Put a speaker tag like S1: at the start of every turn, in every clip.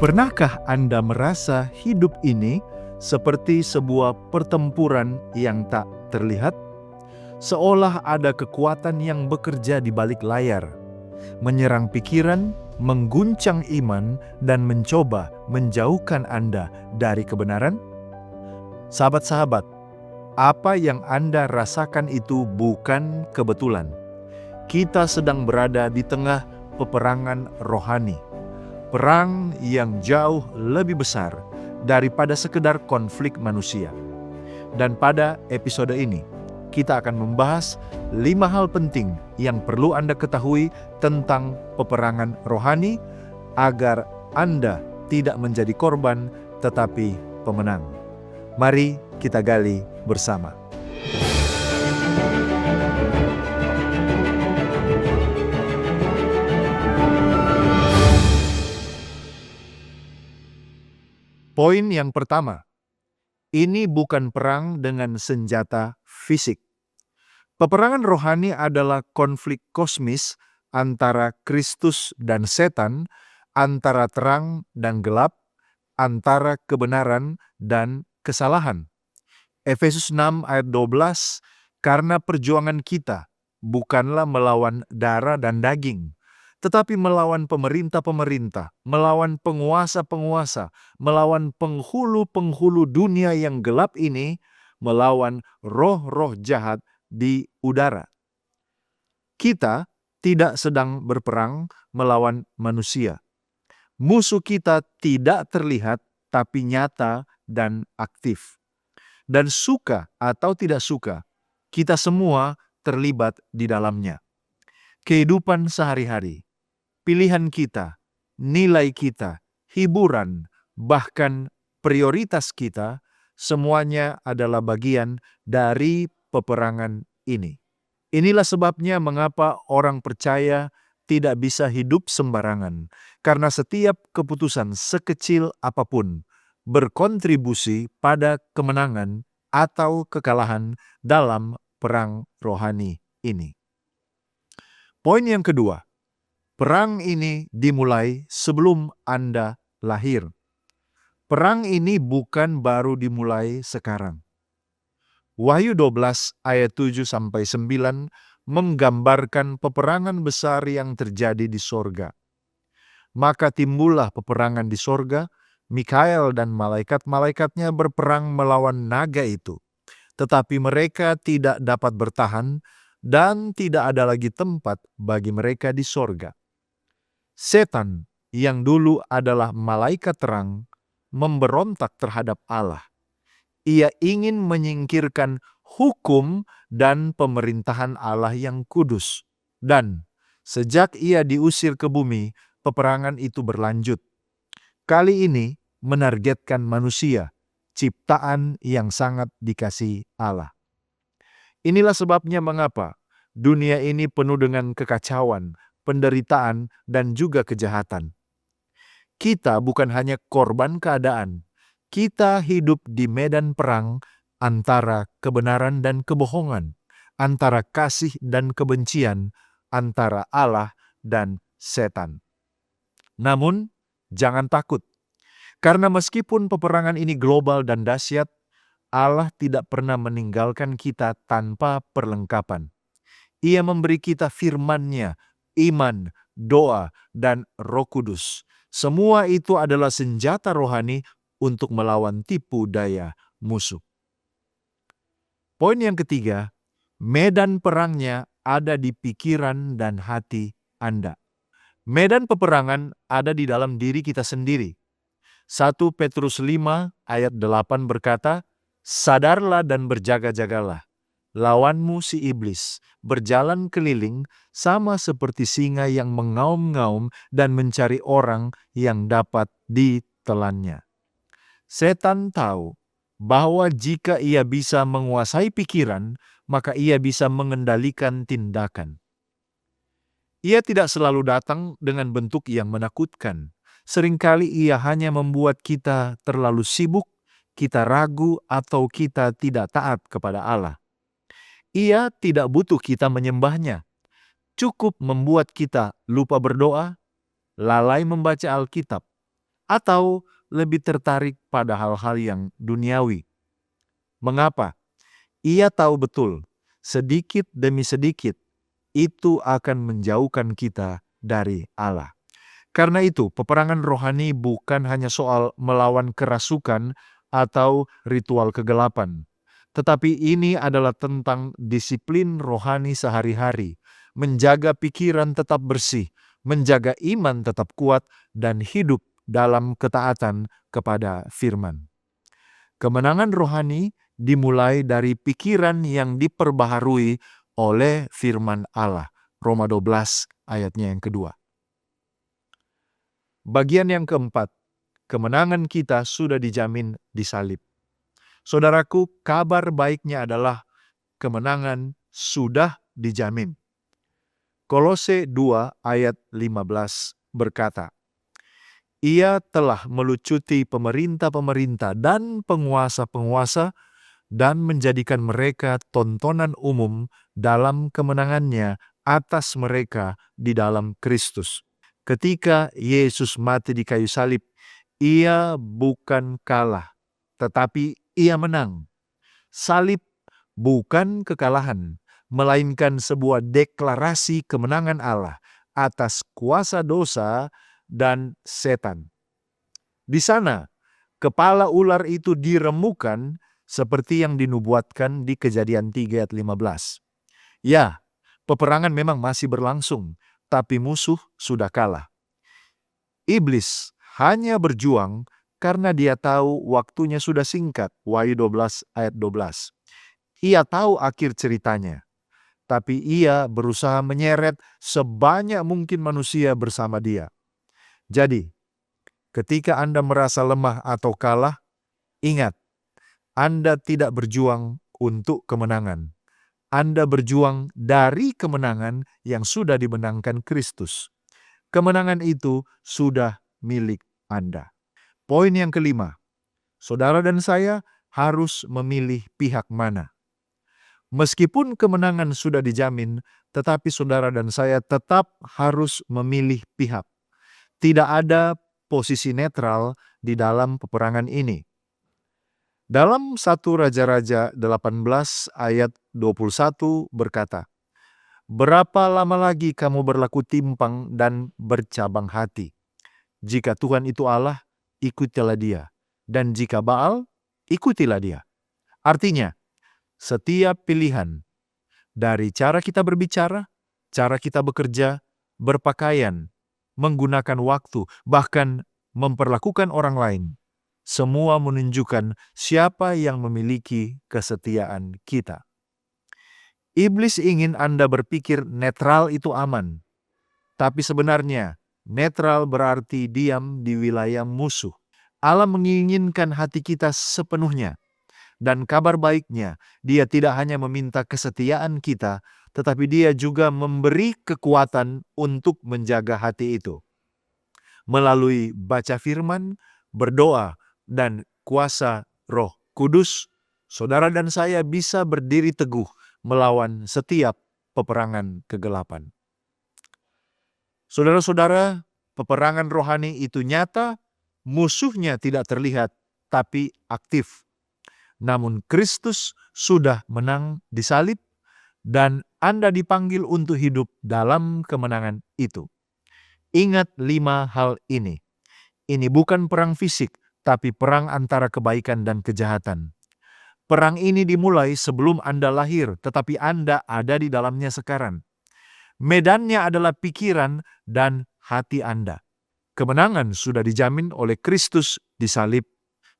S1: Pernahkah Anda merasa hidup ini seperti sebuah pertempuran yang tak terlihat? Seolah ada kekuatan yang bekerja di balik layar, menyerang pikiran, mengguncang iman, dan mencoba menjauhkan Anda dari kebenaran? Sahabat-sahabat, apa yang Anda rasakan itu bukan kebetulan. Kita sedang berada di tengah peperangan rohani. Perang yang jauh lebih besar daripada sekedar konflik manusia. Dan pada episode ini, kita akan membahas 5 hal penting yang perlu Anda ketahui tentang peperangan rohani agar Anda tidak menjadi korban tetapi pemenang. Mari kita gali bersama. Poin yang pertama, ini bukan perang dengan senjata fisik. Peperangan rohani adalah konflik kosmis antara Kristus dan setan, antara terang dan gelap, antara kebenaran dan kesalahan. Efesus 6 ayat 12, karena perjuangan kita bukanlah melawan darah dan daging, tetapi melawan pemerintah-pemerintah, melawan penguasa-penguasa, melawan penghulu-penghulu dunia yang gelap ini, melawan roh-roh jahat di udara. Kita tidak sedang berperang melawan manusia. Musuh kita tidak terlihat, tapi nyata dan aktif. Dan suka atau tidak suka, kita semua terlibat di dalamnya. Kehidupan sehari-hari, pilihan kita, nilai kita, hiburan, bahkan prioritas kita, semuanya adalah bagian dari peperangan ini. Inilah sebabnya mengapa orang percaya tidak bisa hidup sembarangan, karena setiap keputusan sekecil apapun berkontribusi pada kemenangan atau kekalahan dalam perang rohani ini. Poin yang kedua, perang ini dimulai sebelum Anda lahir. Perang ini bukan baru dimulai sekarang. Wahyu 12 ayat 7-9 menggambarkan peperangan besar yang terjadi di sorga. Maka timbullah peperangan di sorga, Mikael dan malaikat-malaikatnya berperang melawan naga itu. Tetapi mereka tidak dapat bertahan dan tidak ada lagi tempat bagi mereka di sorga. Setan yang dulu adalah malaikat terang memberontak terhadap Allah. Ia ingin menyingkirkan hukum dan pemerintahan Allah yang kudus. Dan sejak ia diusir ke bumi, peperangan itu berlanjut. Kali ini menargetkan manusia, ciptaan yang sangat dikasihi Allah. Inilah sebabnya mengapa dunia ini penuh dengan kekacauan, penderitaan, dan juga kejahatan. Kita bukan hanya korban keadaan, kita hidup di medan perang antara kebenaran dan kebohongan, antara kasih dan kebencian, antara Allah dan setan. Namun, jangan takut, karena meskipun peperangan ini global dan dahsyat, Allah tidak pernah meninggalkan kita tanpa perlengkapan. Ia memberi kita firman-Nya, iman, doa, dan Roh Kudus. Semua itu adalah senjata rohani untuk melawan tipu daya musuh. Poin yang ketiga, medan perangnya ada di pikiran dan hati Anda. Medan peperangan ada di dalam diri kita sendiri. 1 Petrus 5 ayat 8 berkata, sadarlah dan berjaga-jagalah. Lawanmu si iblis berjalan keliling sama seperti singa yang mengaum-ngaum dan mencari orang yang dapat ditelannya. Setan tahu bahwa jika ia bisa menguasai pikiran, maka ia bisa mengendalikan tindakan. Ia tidak selalu datang dengan bentuk yang menakutkan. Seringkali ia hanya membuat kita terlalu sibuk, kita ragu, atau kita tidak taat kepada Allah. Ia tidak butuh kita menyembahnya. Cukup membuat kita lupa berdoa, lalai membaca Alkitab, atau lebih tertarik pada hal-hal yang duniawi. Mengapa? Ia tahu betul, sedikit demi sedikit, itu akan menjauhkan kita dari Allah. Karena itu, peperangan rohani bukan hanya soal melawan kerasukan atau ritual kegelapan, tetapi ini adalah tentang disiplin rohani sehari-hari, menjaga pikiran tetap bersih, menjaga iman tetap kuat, dan hidup dalam ketaatan kepada firman. Kemenangan rohani dimulai dari pikiran yang diperbaharui oleh firman Allah. Roma 12 ayatnya yang kedua. Bagian yang keempat, kemenangan kita sudah dijamin di salib. Saudaraku, kabar baiknya adalah kemenangan sudah dijamin. Kolose 2 ayat 15 berkata, Ia telah melucuti pemerintah-pemerintah dan penguasa-penguasa dan menjadikan mereka tontonan umum dalam kemenangannya atas mereka di dalam Kristus. Ketika Yesus mati di kayu salib, ia bukan kalah, tetapi ia menang. Salib bukan kekalahan, melainkan sebuah deklarasi kemenangan Allah atas kuasa dosa dan setan. Di sana, kepala ular itu diremukkan seperti yang dinubuatkan di Kejadian 3 ayat 15. Ya, peperangan memang masih berlangsung, tapi musuh sudah kalah. Iblis hanya berjuang karena dia tahu waktunya sudah singkat. Wahyu 12 ayat 12. Ia tahu akhir ceritanya, tapi ia berusaha menyeret sebanyak mungkin manusia bersama dia. Jadi, ketika Anda merasa lemah atau kalah, ingat, Anda tidak berjuang untuk kemenangan. Anda berjuang dari kemenangan yang sudah dimenangkan Kristus. Kemenangan itu sudah milik Anda. Poin yang kelima, saudara dan saya harus memilih pihak mana. Meskipun kemenangan sudah dijamin, tetapi saudara dan saya tetap harus memilih pihak. Tidak ada posisi netral di dalam peperangan ini. Dalam 1 Raja-Raja 18 ayat 21 berkata, Berapa lama lagi kamu berlaku timpang dan bercabang hati? Jika Tuhan itu Allah, ikutilah dia. Dan jika Baal, ikutilah dia. Artinya, setiap pilihan, dari cara kita berbicara, cara kita bekerja, berpakaian, menggunakan waktu, bahkan memperlakukan orang lain, semua menunjukkan siapa yang memiliki kesetiaan kita. Iblis ingin Anda berpikir netral itu aman. Tapi sebenarnya, netral berarti diam di wilayah musuh. Allah menginginkan hati kita sepenuhnya. Dan kabar baiknya, Dia tidak hanya meminta kesetiaan kita, tetapi Dia juga memberi kekuatan untuk menjaga hati itu. Melalui baca firman, berdoa, dan kuasa Roh Kudus, saudara dan saya bisa berdiri teguh melawan setiap peperangan kegelapan. Saudara-saudara, peperangan rohani itu nyata, musuhnya tidak terlihat, tapi aktif. Namun Kristus sudah menang di salib, dan Anda dipanggil untuk hidup dalam kemenangan itu. Ingat 5 hal ini. Ini bukan perang fisik, tapi perang antara kebaikan dan kejahatan. Perang ini dimulai sebelum Anda lahir, tetapi Anda ada di dalamnya sekarang. Medannya adalah pikiran dan hati Anda. Kemenangan sudah dijamin oleh Kristus di salib.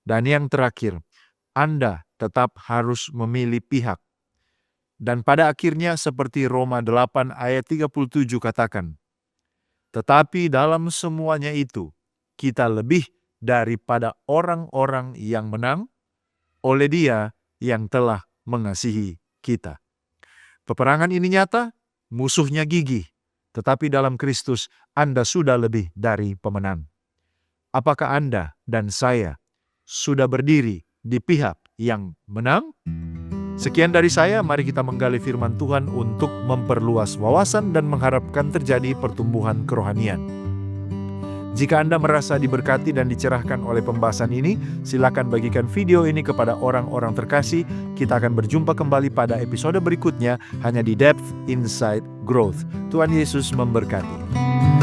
S1: Dan yang terakhir, Anda tetap harus memilih pihak. Dan pada akhirnya seperti Roma 8 ayat 37 katakan, tetapi dalam semuanya itu, kita lebih daripada orang-orang yang menang oleh Dia yang telah mengasihi kita. Peperangan ini nyata, musuhnya gigih, tetapi dalam Kristus Anda sudah lebih dari pemenang. Apakah Anda dan saya sudah berdiri di pihak yang menang? Sekian dari saya, mari kita menggali firman Tuhan untuk memperluas wawasan dan mengharapkan terjadi pertumbuhan kerohanian. Jika Anda merasa diberkati dan dicerahkan oleh pembahasan ini, silakan bagikan video ini kepada orang-orang terkasih. Kita akan berjumpa kembali pada episode berikutnya hanya di Depth Inside Growth. Tuhan Yesus memberkati.